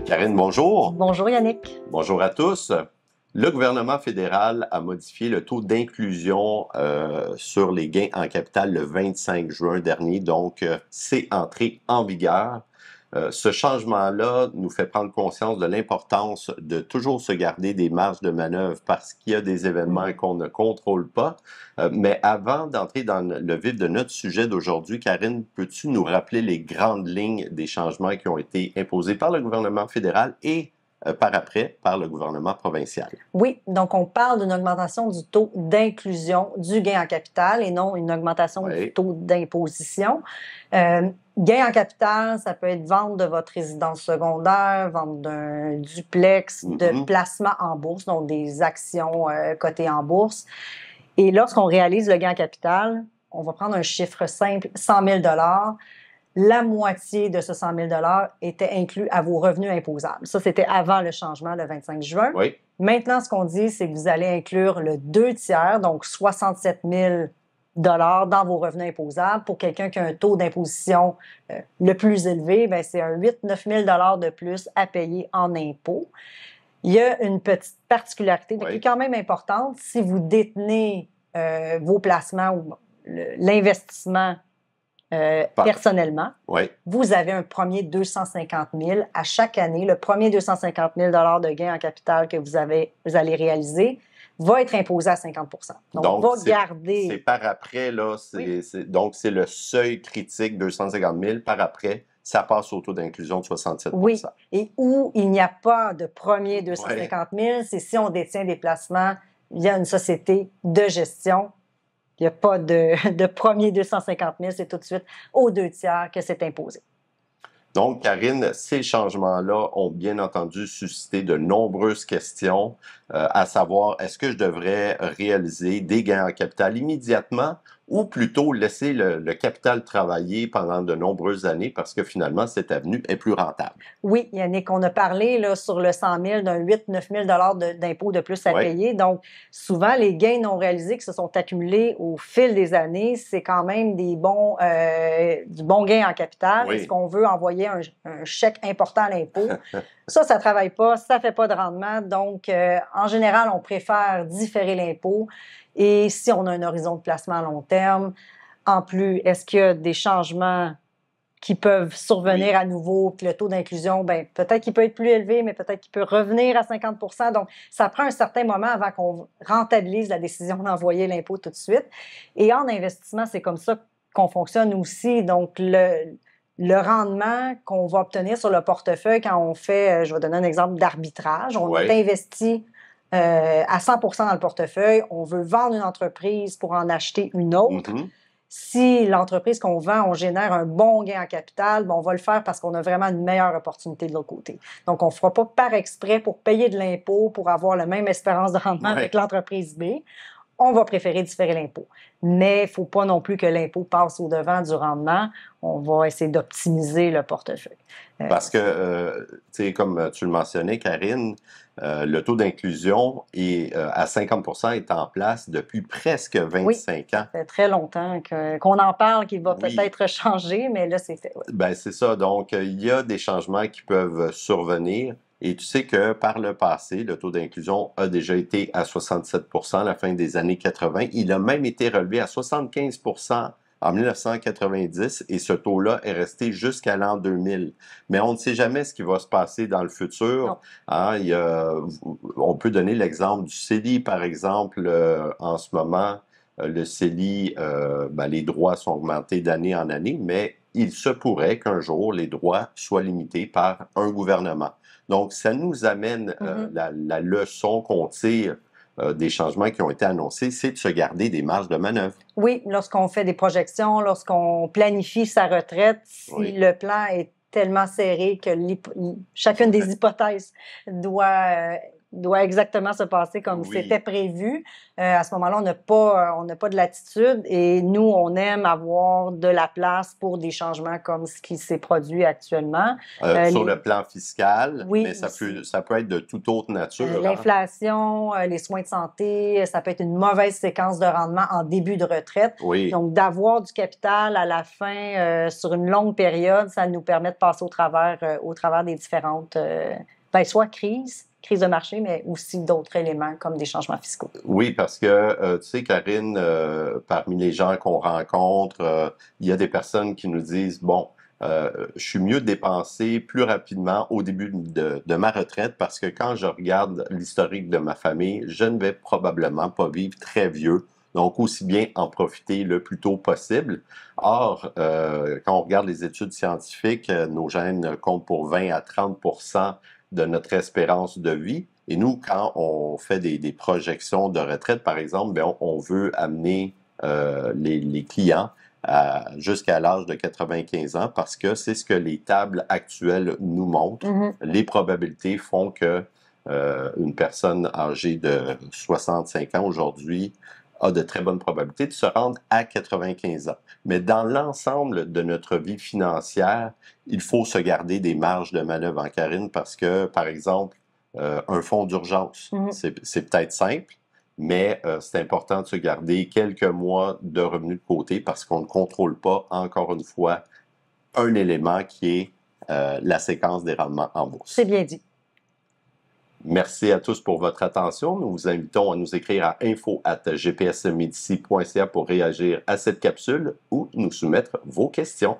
Karine, bonjour. Bonjour Yannick. Bonjour à tous. Le gouvernement fédéral a modifié le taux d'inclusion sur les gains en capital le 25 juin dernier, donc c'est entré en vigueur. Ce changement-là nous fait prendre conscience de l'importance de toujours se garder des marges de manœuvre parce qu'il y a des événements qu'on ne contrôle pas. Mais avant d'entrer dans le vif de notre sujet d'aujourd'hui, Karine, peux-tu nous rappeler les grandes lignes des changements qui ont été imposés par le gouvernement fédéral et par après par le gouvernement provincial? Oui, donc on parle d'une augmentation du taux d'inclusion du gain en capital et non une augmentation du taux d'imposition. Gain en capital, ça peut être vente de votre résidence secondaire, vente d'un duplex, de placement en bourse, donc des actions cotées en bourse. Et lorsqu'on réalise le gain en capital, on va prendre un chiffre simple, 100 000 la moitié de ce 100 000 était inclus à vos revenus imposables. Ça, c'était avant le changement le 25 juin. Oui. Maintenant, ce qu'on dit, c'est que vous allez inclure le 2/3, donc 67 000 dans vos revenus imposables. Pour quelqu'un qui a un taux d'imposition le plus élevé, bien, c'est un 8-9 000 de plus à payer en impôts. Il y a une petite particularité qui est quand même importante. Si vous détenez vos placements ou l'investissement personnellement, vous avez un premier 250 000 à chaque année. Le premier 250 000 de gain en capital que vous allez réaliser va être imposé à 50 %. Donc on va garder... C'est par après, là, donc c'est le seuil critique, 250 000. Par après, ça passe au taux d'inclusion de 67 %. Oui, et où il n'y a pas de premier 250 000, c'est si on détient des placements via une société de gestion. Il n'y a pas de premier 250 000, c'est tout de suite aux 2/3 que c'est imposé. Donc, Karine, ces changements-là ont bien entendu suscité de nombreuses questions, à savoir, est-ce que je devrais réaliser des gains en capital immédiatement ou plutôt laisser le capital travailler pendant de nombreuses années parce que finalement, cette avenue est plus rentable? Oui, Yannick, on a parlé là, sur le 100 000 d'un 8-9 000 d'impôts de plus à payer. Donc, souvent, les gains non réalisés qui se sont accumulés au fil des années, c'est quand même du bon gain en capital. Est-ce qu'on veut envoyer un chèque important à l'impôt? Ça ne travaille pas, ça ne fait pas de rendement. Donc, en général, on préfère différer l'impôt. Et si on a un horizon de placement à long terme, en plus, est-ce qu'il y a des changements qui peuvent survenir à nouveau, puis le taux d'inclusion, bien, peut-être qu'il peut être plus élevé, mais peut-être qu'il peut revenir à 50 %. Donc, ça prend un certain moment avant qu'on rentabilise la décision d'envoyer l'impôt tout de suite. Et en investissement, c'est comme ça qu'on fonctionne aussi. Donc, le rendement qu'on va obtenir sur le portefeuille quand on fait, je vais donner un exemple d'arbitrage, on est investi à 100 % dans le portefeuille, on veut vendre une entreprise pour en acheter une autre. Si l'entreprise qu'on vend, on génère un bon gain en capital, bien, on va le faire parce qu'on a vraiment une meilleure opportunité de l'autre côté. Donc, on ne fera pas par exprès pour payer de l'impôt pour avoir la même espérance de rendement avec l'entreprise B. On va préférer différer l'impôt. Mais il ne faut pas non plus que l'impôt passe au-devant du rendement. On va essayer d'optimiser le portefeuille. Parce que, tu sais, comme tu le mentionnais, Karine, le taux d'inclusion est à 50 % est en place depuis presque 25 ans. Ça fait très longtemps qu'on en parle, qu'il va peut-être changer, mais là, c'est fait. Ben, c'est ça. Donc, il y a des changements qui peuvent survenir. Et tu sais que par le passé, le taux d'inclusion a déjà été à 67 % à la fin des années 80. Il a même été relevé à 75 % en 1990 et ce taux-là est resté jusqu'à l'an 2000. Mais on ne sait jamais ce qui va se passer dans le futur. Hein, on peut donner l'exemple du CELI, par exemple. En ce moment, le CELI, les droits sont augmentés d'année en année, mais il se pourrait qu'un jour, les droits soient limités par un gouvernement. Donc, ça nous amène la leçon qu'on tire des changements qui ont été annoncés, c'est de se garder des marges de manœuvre. Oui, lorsqu'on fait des projections, lorsqu'on planifie sa retraite, si le plan est tellement serré que chacune des hypothèses doit doit exactement se passer comme Oui. c'était prévu. À ce moment-là, on n'a pas de latitude et nous, on aime avoir de la place pour des changements comme ce qui s'est produit actuellement. Sur le plan fiscal, Oui, mais ça peut être de toute autre nature. Hein? L'inflation, les soins de santé, ça peut être une mauvaise séquence de rendement en début de retraite. Oui. Donc, d'avoir du capital à la fin sur une longue période, ça nous permet de passer au travers des différentes, soit crises de marché, mais aussi d'autres éléments comme des changements fiscaux. Oui, parce que, tu sais, Karine, parmi les gens qu'on rencontre, il y a des personnes qui nous disent, bon, je suis mieux de dépenser plus rapidement au début de ma retraite parce que quand je regarde l'historique de ma famille, je ne vais probablement pas vivre très vieux. Donc, aussi bien en profiter le plus tôt possible. Or, quand on regarde les études scientifiques, nos gènes comptent pour 20 à 30% de notre espérance de vie. Et nous, quand on fait des projections de retraite, par exemple, bien, on veut amener les clients jusqu'à l'âge de 95 ans parce que c'est ce que les tables actuelles nous montrent. Mm-hmm. Les probabilités font que une personne âgée de 65 ans aujourd'hui a de très bonnes probabilités de se rendre à 95 ans. Mais dans l'ensemble de notre vie financière, il faut se garder des marges de manœuvre, en Karine, parce que, par exemple, un fonds d'urgence, c'est peut-être simple, mais c'est important de se garder quelques mois de revenus de côté parce qu'on ne contrôle pas, encore une fois, un élément qui est la séquence des rendements en bourse. C'est bien dit. Merci à tous pour votre attention. Nous vous invitons à nous écrire à info@gpsmedici.ca pour réagir à cette capsule ou nous soumettre vos questions.